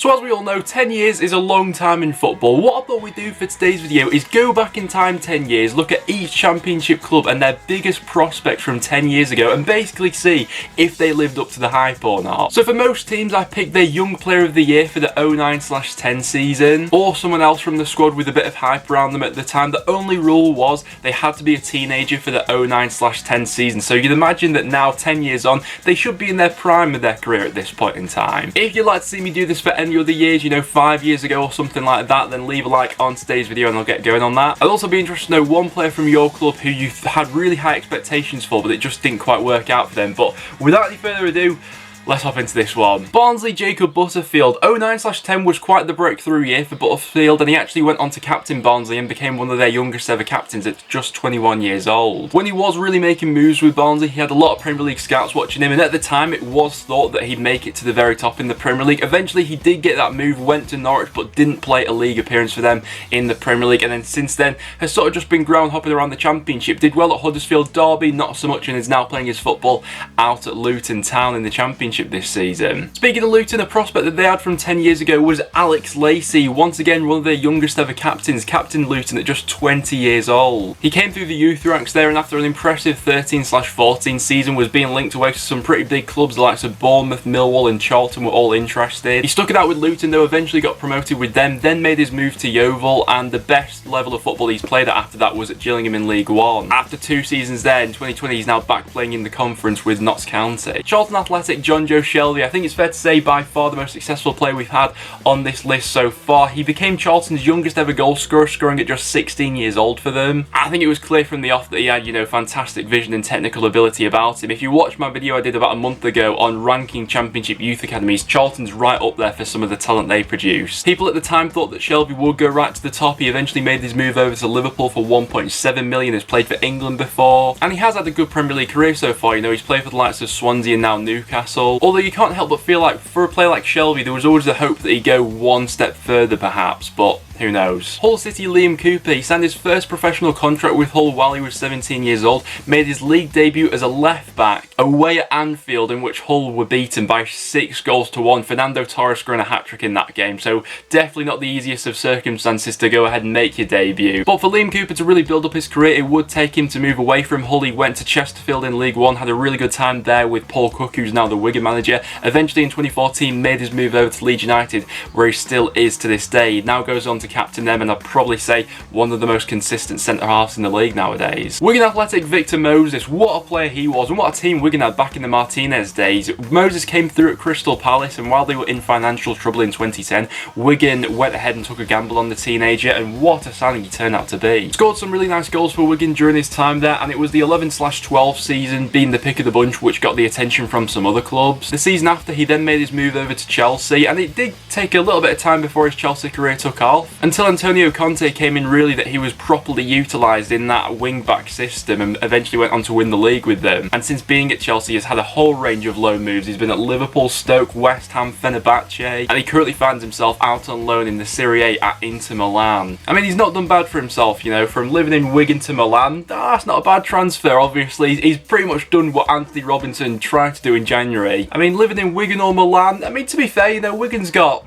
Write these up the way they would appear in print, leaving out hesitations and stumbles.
So as we all know, 10 years is a long time in football. What I thought we'd do for today's video is go back in time 10 years, look at each championship club and their biggest prospects from 10 years ago and basically see if they lived up to the hype or not. So for most teams, I picked their young player of the year for the 09/10 season, or someone else from the squad with a bit of hype around them at the time. The only rule was they had to be a teenager for the 09/10 season. So you'd imagine that now, 10 years on, they should be in their prime of their career at this point in time. If you'd like to see me do this for any other years, you know, 5 years ago or something like that, then leave a like on today's video and I'll get going on that. I'd also be interested to know one player from your club who you had really high expectations for, but it just didn't quite work out for them. But without any further ado, let's hop into this one. Barnsley Jacob Butterfield. 09/10 was quite the breakthrough year for Butterfield, and he actually went on to captain Barnsley and became one of their youngest ever captains at just 21 years old. When he was really making moves with Barnsley, he had a lot of Premier League scouts watching him, and at the time it was thought that he'd make it to the very top in the Premier League. Eventually he did get that move, went to Norwich, but didn't play a league appearance for them in the Premier League, and then since then has sort of just been ground hopping around the Championship. Did well at Huddersfield, Derby not so much, and is now playing his football out at Luton Town in the Championship this season. Speaking of Luton, a prospect that they had from 10 years ago was Alex Lacey, once again one of their youngest ever captains, captained Luton at just 20 years old. He came through the youth ranks there, and after an impressive 13/14 season was being linked away to some pretty big clubs, the likes of Bournemouth, Millwall and Charlton were all interested. He stuck it out with Luton though, eventually got promoted with them, then made his move to Yeovil, and the best level of football he's played at after that was at Gillingham in League One. After 2 seasons there, in 2020 he's now back playing in the Conference with Notts County. Charlton Athletic John Joe Shelby, I think it's fair to say by far the most successful player we've had on this list so far. He became Charlton's youngest ever goal scorer, scoring at just 16 years old for them. I think it was clear from the off that he had, you know, fantastic vision and technical ability about him. If you watch my video I did about a month ago on ranking Championship youth academies, Charlton's right up there for some of the talent they produce. People at the time thought that Shelby would go right to the top. He eventually made his move over to Liverpool for 1.7 million, has played for England before, and he has had a good Premier League career so far. You know, he's played for the likes of Swansea and now Newcastle. Although you can't help but feel like for a player like Shelby, there was always the hope that he'd go one step further perhaps, but who knows. Hull City Liam Cooper, he signed his first professional contract with Hull while he was 17 years old, made his league debut as a left back away at Anfield, in which Hull were beaten by 6-1. Fernando Torres scoring a hat-trick in that game, so definitely not the easiest of circumstances to go ahead and make your debut. But for Liam Cooper to really build up his career, it would take him to move away from Hull. He went to Chesterfield in League One, had a really good time there with Paul Cook, who's now the Wigan manager. Eventually in 2014 made his move over to Leeds United, where he still is to this day. He now goes on to captain them, and I'd probably say one of the most consistent centre-halves in the league nowadays. Wigan Athletic Victor Moses, what a player he was, and what a team Wigan had back in the Martinez days. Moses came through at Crystal Palace, and while they were in financial trouble in 2010, Wigan went ahead and took a gamble on the teenager, and what a signing he turned out to be. Scored some really nice goals for Wigan during his time there, and it was the 11/12 season, being the pick of the bunch, which got the attention from some other clubs. The season after, he then made his move over to Chelsea, and it did take a little bit of time before his Chelsea career took off, until Antonio Conte came in, really, that he was properly utilised in that wing-back system, and eventually went on to win the league with them. And since being at Chelsea, has had a whole range of loan moves. He's been at Liverpool, Stoke, West Ham, Fenerbahce, and he currently finds himself out on loan in the Serie A at Inter Milan. I mean, he's not done bad for himself, you know, from living in Wigan to Milan. That's not a bad transfer, obviously. He's pretty much done what Anthony Robinson tried to do in January. I mean, living in Wigan or Milan, I mean, to be fair, you know, Wigan's got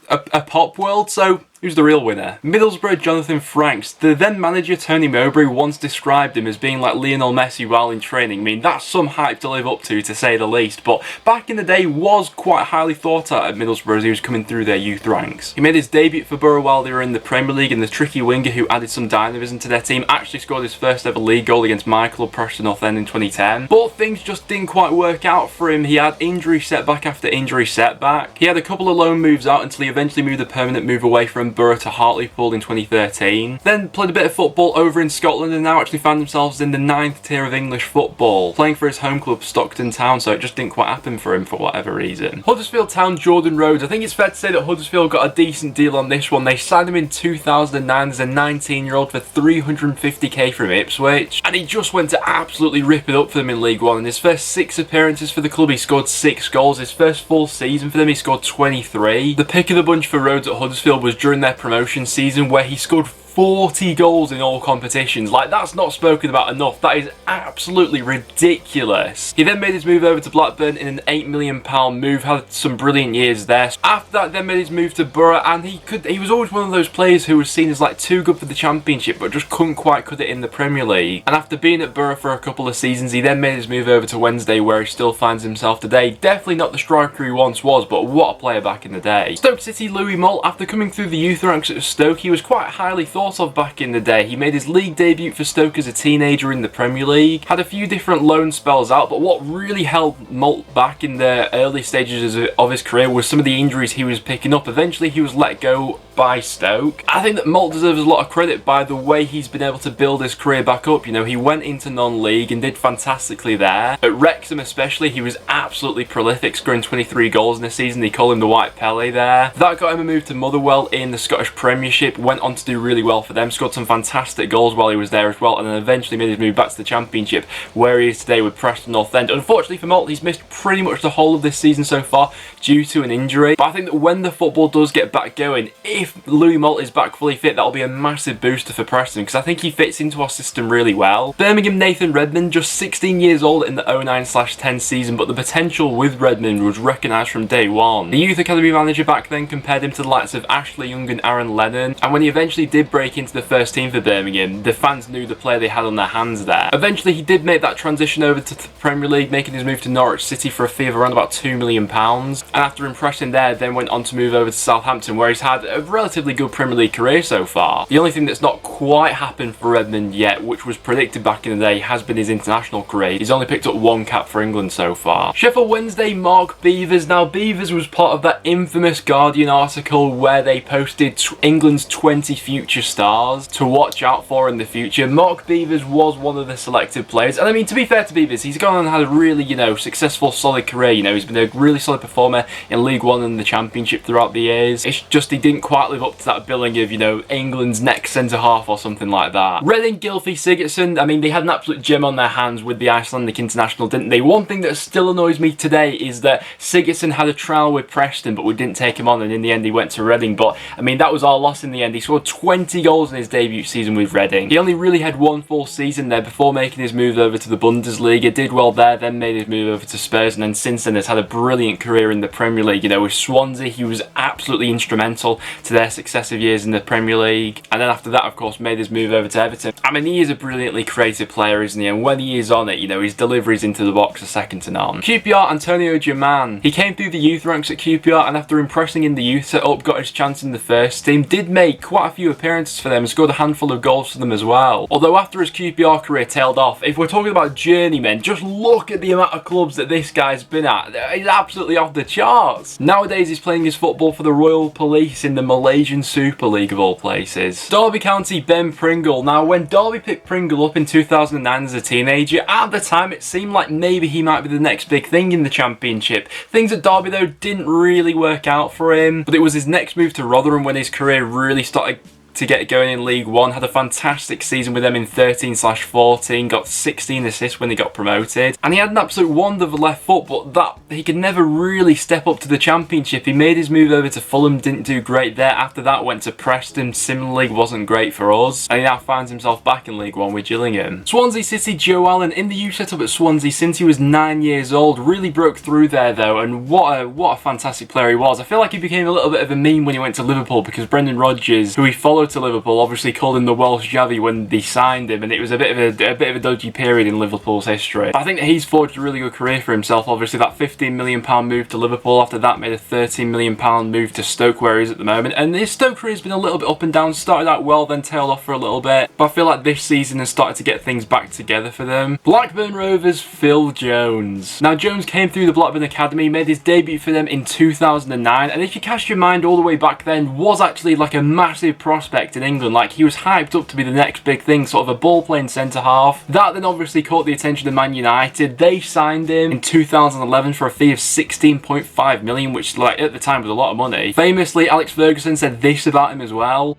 a pop world, so who's the real winner? Middlesbrough Jonathan Franks. The then manager Tony Mowbray once described him as being like Lionel Messi while in training. I mean, that's some hype to live up to say the least, but back in the day was quite highly thought at Middlesbrough as he was coming through their youth ranks. He made his debut for Borough while they were in the Premier League, and the tricky winger who added some dynamism to their team actually scored his first ever league goal against my club Preston North End in 2010. But things just didn't quite work out for him. He had injury setback after injury setback. He had a couple of loan moves out until he eventually moved a permanent move away from Borough to Hartlepool in 2013. Then played a bit of football over in Scotland, and now actually found themselves in the 9th tier of English football, playing for his home club Stockton Town, so it just didn't quite happen for him for whatever reason. Huddersfield Town Jordan Rhodes. I think it's fair to say that Huddersfield got a decent deal on this one. They signed him in 2009 as a 19-year-old for 350k from Ipswich, and he just went to absolutely rip it up for them in League One. In his first 6 appearances for the club, he scored 6 goals. His first full season for them, he scored 23. The pick of the bunch for Rhodes at Huddersfield was during their promotion season, where he scored 40 goals in all competitions. Like, that's not spoken about enough. That is absolutely ridiculous. He then made his move over to Blackburn in an £8 million move, had some brilliant years there. After that, then made his move to Borough, and he was always one of those players who was seen as like too good for the Championship, but just couldn't quite cut it in the Premier League. And after being at Borough for a couple of seasons, he then made his move over to Wednesday, where he still finds himself today. Definitely not the striker he once was, but what a player back in the day. Stoke City Louis Moult, after coming through the youth ranks at Stoke, he was quite highly thought of back in the day. He made his league debut for Stoke as a teenager in the Premier League, had a few different loan spells out, but what really held Moult back in the early stages of his career was some of the injuries he was picking up. Eventually he was let go by Stoke. I think that Moult deserves a lot of credit by the way he's been able to build his career back up. You know, he went into non-league and did fantastically there. At Wrexham especially, he was absolutely prolific, scoring 23 goals in a season. They call him the White Pele there. That got him a move to Motherwell in the Scottish Premiership, went on to do really well for them, scored some fantastic goals while he was there as well, and then eventually made his move back to the Championship, where he is today with Preston North End. Unfortunately for Moult, he's missed pretty much the whole of this season so far due to an injury, but I think that when the football does get back going, if Louis Moult is back fully fit, that'll be a massive booster for Preston, because I think he fits into our system really well. Birmingham Nathan Redmond, just 16 years old in the 09/10 season, but the potential with Redmond was recognised from day one. The youth academy manager back then compared him to the likes of Ashley Young and Aaron Lennon, and when he eventually did break into the first team for Birmingham, the fans knew the player they had on their hands there. Eventually he did make that transition over to the Premier League, making his move to Norwich City for a fee of around about £2 million, and after impressing there, then went on to move over to Southampton, where he's had a relatively good Premier League career so far. The only thing that's not quite happened for Redmond yet, which was predicted back in the day, has been his international career. He's only picked up one cap for England so far. Sheffield Wednesday Mark Beevers. Now Beevers was part of that infamous Guardian article where they posted England's 20 future stars to watch out for in the future. Mark Beevers was one of the selected players, and I mean, to be fair to Beevers, he's gone on and had a really, you know, successful solid career. You know, he's been a really solid performer in League One and the Championship throughout the years. It's just he didn't quite live up to that billing of, you know, England's next centre-half or something like that. Reading Gylfi Sigurdsson, I mean, they had an absolute gem on their hands with the Icelandic international, didn't they? One thing that still annoys me today is that Sigurdsson had a trial with Preston, but we didn't take him on, and in the end he went to Reading. But I mean, that was our loss in the end. He scored 20 goals in his debut season with Reading. He only really had one full season there before making his move over to the Bundesliga. Did well there, then made his move over to Spurs, and then since then has had a brilliant career in the Premier League. You know, with Swansea, he was absolutely instrumental to their successive years in the Premier League, and then after that, of course, made his move over to Everton. I mean, he is a brilliantly creative player, isn't he? And when he is on it, you know, his deliveries into the box are second to none. QPR Antonio German. He came through the youth ranks at QPR, and after impressing in the youth setup, got his chance in the first team. Did make quite a few appearances for them and scored a handful of goals for them as well. Although after his QPR career tailed off, if we're talking about journeymen, just look at the amount of clubs that this guy's been at. He's absolutely off the charts. Nowadays, he's playing his football for the Royal Police in the Malaysian Super League of all places. Derby County Ben Pringle. Now, when Derby picked Pringle up in 2009 as a teenager, at the time it seemed like maybe he might be the next big thing in the Championship. Things at Derby though didn't really work out for him, but it was his next move to Rotherham when his career really started to get going in League One. Had a fantastic season with them in 13/14, got 16 assists when they got promoted, and he had an absolute wand of a left foot, but that he could never really step up to the Championship. He made his move over to Fulham, didn't do great there. After that went to Preston, similarly wasn't great for us, and he now finds himself back in League One with Gillingham. Swansea City Joe Allen, in the youth setup at Swansea since he was 9 years old, really broke through there though, and what a fantastic player he was. I feel like he became a little bit of a meme when he went to Liverpool, because Brendan Rodgers, who he followed to Liverpool, obviously called him the Welsh Javi when they signed him, and it was a bit of a dodgy period in Liverpool's history. But I think that he's forged a really good career for himself. Obviously that £15 million move to Liverpool, after that made a £13 million move to Stoke, where he is at the moment, and his Stoke career has been a little bit up and down. Started out well, then tailed off for a little bit, but I feel like this season has started to get things back together for them. Blackburn Rovers Phil Jones. Now Jones came through the Blackburn Academy, made his debut for them in 2009, and if you cast your mind all the way back then, was actually like a massive prospect in England. Like, he was hyped up to be the next big thing, sort of a ball-playing centre-half. That then obviously caught the attention of Man United. They signed him in 2011 for a fee of 16.5 million, which, like, at the time was a lot of money. Famously, Alex Ferguson said this about him as well.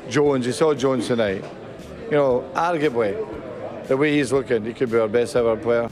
Jones, you saw Jones tonight. You know, arguably, the way he's looking, he could be our best ever player.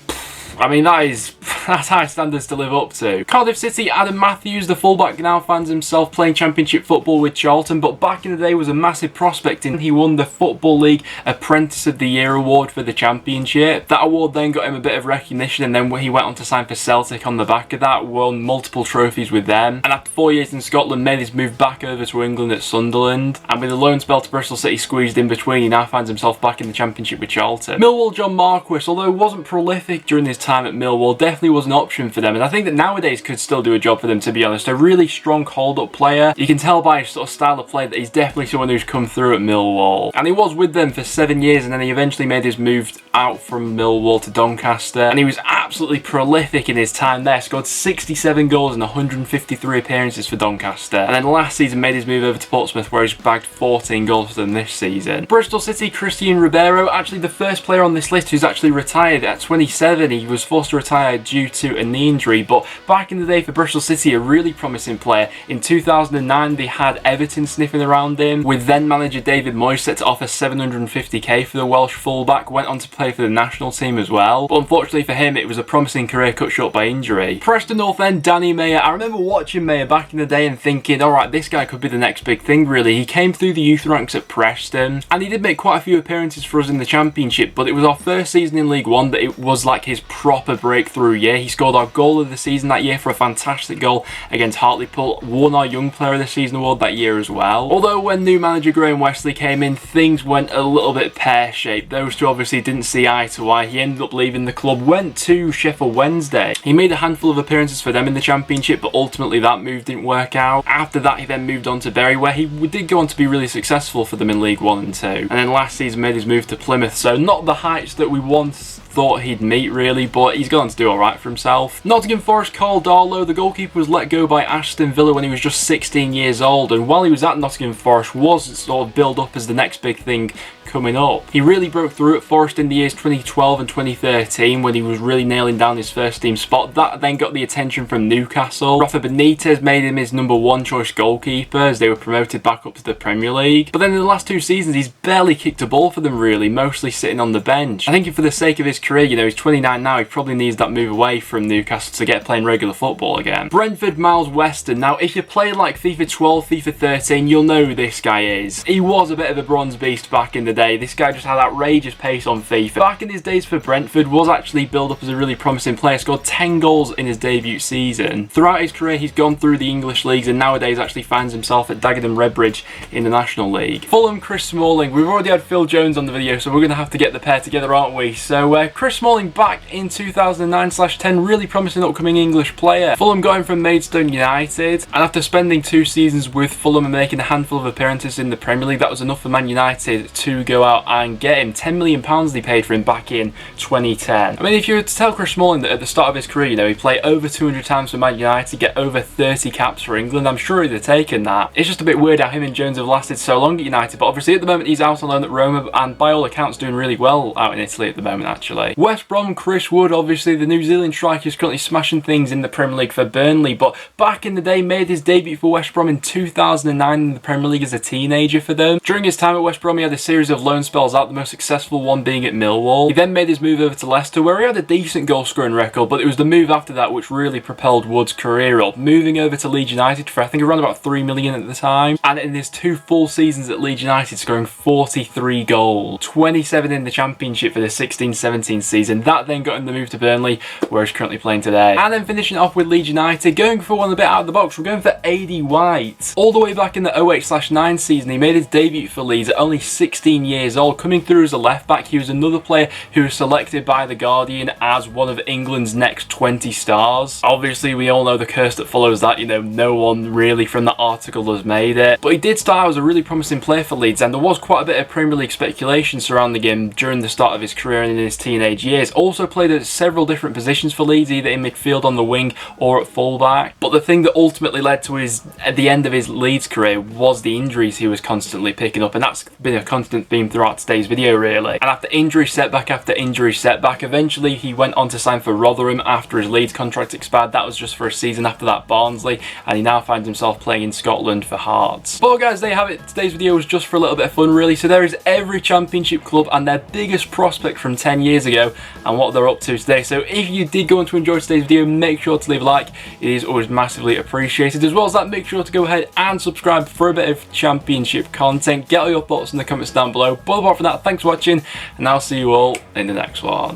I mean, that is That's high standards to live up to. Cardiff City, Adam Matthews, the fullback, now finds himself playing Championship football with Charlton, but back in the day was a massive prospect, and he won the Football League Apprentice of the Year award for the Championship. That award then got him a bit of recognition, and then he went on to sign for Celtic on the back of that, won multiple trophies with them, and after 4 years in Scotland made his move back over to England at Sunderland, and with a loan spell to Bristol City squeezed in between, he now finds himself back in the Championship with Charlton. Millwall, John Marquis, although wasn't prolific during his time at Millwall, definitely was an option for them, and I think that nowadays could still do a job for them, to be honest. A really strong hold-up player. You can tell by his sort of style of play that he's definitely someone who's come through at Millwall, and he was with them for 7 years, and then he eventually made his move out from Millwall to Doncaster, and he was absolutely prolific in his time there. Scored 67 goals in 153 appearances for Doncaster, and then last season made his move over to Portsmouth, where he's bagged 14 goals for them this season. Bristol City, Christian Ribeiro, actually the first player on this list who's actually retired at 27. He was forced to retire due to a knee injury, but back in the day for Bristol City, a really promising player. In 2009 they had Everton sniffing around him, with then manager David Moyes set to offer 750k for the Welsh fullback. Went on to play for the national team as well, but unfortunately for him it was a promising career cut short by injury. Preston North End, Danny Mayer. I remember watching Mayer back in the day and thinking, alright, this guy could be the next big thing really. He came through the youth ranks at Preston, and he did make quite a few appearances for us in the Championship, but it was our first season in League One that it was like his proper breakthrough year. He scored our goal of the season that year for a fantastic goal against Hartlepool, won our Young Player of the Season award that year as well. Although when new manager Graham Westley came in, things went a little bit pear-shaped. Those two obviously didn't see eye to eye. He ended up leaving the club, went to Sheffield Wednesday. He made a handful of appearances for them in the Championship, but ultimately that move didn't work out. After that he then moved on to Bury, where he did go on to be really successful for them in League 1 and 2. And then last season made his move to Plymouth, so not the heights that we once thought he'd meet really, but he's gone on to do alright for himself. Nottingham Forest, Carl Darlow, the goalkeeper, was let go by Aston Villa when he was just 16 years old, and while he was at Nottingham Forest was sort of billed up as the next big thing coming up. He really broke through at Forest in the years 2012 and 2013 when he was really nailing down his first team spot. That then got the attention from Newcastle. Rafa Benitez made him his #1 choice goalkeeper as they were promoted back up to the Premier League. But then in the last 2 seasons he's barely kicked a ball for them really, mostly sitting on the bench. I think for the sake of his career, you know, he's 29 now, he probably needs that move away from Newcastle to get playing regular football again. Brentford, Miles Weston. Now if you play like FIFA 12, FIFA 13, you'll know who this guy is. He was a bit of a bronze beast back in the day. This guy just had outrageous pace on FIFA. Back in his days for Brentford, was actually built up as a really promising player, scored 10 goals in his debut season. Throughout his career he's gone through the English leagues and nowadays actually finds himself at Dagenham Redbridge in the National League. Fulham, Chris Smalling. We've already had Phil Jones on the video, so we're going to have to get the pair together, aren't we? So Chris Smalling back in 2009/10, really promising upcoming English player. Fulham got him from Maidstone United, and after spending 2 seasons with Fulham and making a handful of appearances in the Premier League, that was enough for Man United to go out and get him. £10 million they paid for him back in 2010. I mean, if you were to tell Chris Smalling that at the start of his career, you know, he played over 200 times for Man United, get over 30 caps for England, I'm sure he'd have taken that. It's just a bit weird how him and Jones have lasted so long at United, but obviously at the moment he's out on loan at Roma, and by all accounts doing really well out in Italy at the moment actually. West Brom, Chris Wood, obviously the New Zealand striker, is currently smashing things in the Premier League for Burnley, but back in the day made his debut for West Brom in 2009 in the Premier League as a teenager for them. During his time at West Brom he had a series of loan spells out, the most successful one being at Millwall. He then made his move over to Leicester, where he had a decent goal scoring record, but it was the move after that which really propelled Wood's career up, moving over to Leeds United for I think around about 3 million at the time, and in his 2 full seasons at Leeds United scoring 43 goals, 27 in the Championship for the 16-17 season. That then got him the move to Burnley, where he's currently playing today. And then finishing off with Leeds United, going for one a bit out of the box, we're going for AD White. All the way back in the 08/09 season he made his debut for Leeds at only 16 years old, coming through as a left back. He was another player who was selected by The Guardian as one of England's next 20 stars. Obviously we all know the curse that follows that, you know, no one really from that article has made it, but he did start out as a really promising player for Leeds, and there was quite a bit of Premier League speculation surrounding him during the start of his career and in his teenage years. Also played at several different positions for Leeds, either in midfield, on the wing, or at fullback. But the thing that ultimately led to at the end of his Leeds career was the injuries he was constantly picking up, and that's been a constant theme throughout today's video really. And after injury setback after injury setback, eventually he went on to sign for Rotherham after his Leeds contract expired. That was just for a season. After that Barnsley, and he now finds himself playing in Scotland for Hearts. But guys, there you have it. Today's video was just for a little bit of fun really. So there is every Championship club and their biggest prospect from 10 years years ago and what they're up to today. So if you did go on to enjoy today's video, make sure to leave a like. It is always massively appreciated. As well as that, make sure to go ahead and subscribe for a bit of Championship content. Get all your thoughts in the comments down below. But apart from that, thanks for watching, and I'll see you all in the next one.